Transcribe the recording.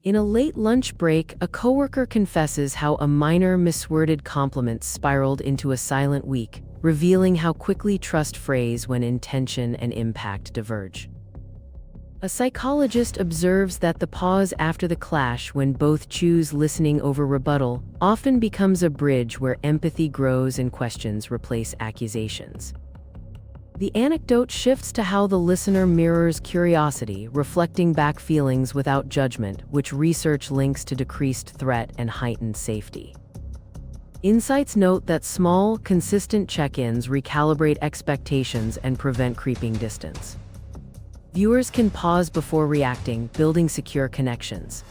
In a late lunch break, a coworker confesses how a minor misworded compliment spiraled into a silent week, revealing how quickly trust frays when intention and impact diverge. A psychologist observes that the pause after the clash, when both choose listening over rebuttal, often becomes a bridge where empathy grows and questions replace accusations. The anecdote shifts to how the listener mirrors curiosity, reflecting back feelings without judgment, which research links to decreased threat and heightened safety. Insights note that small, consistent check-ins recalibrate expectations and prevent creeping distance. Viewers can pause before reacting, building secure connections.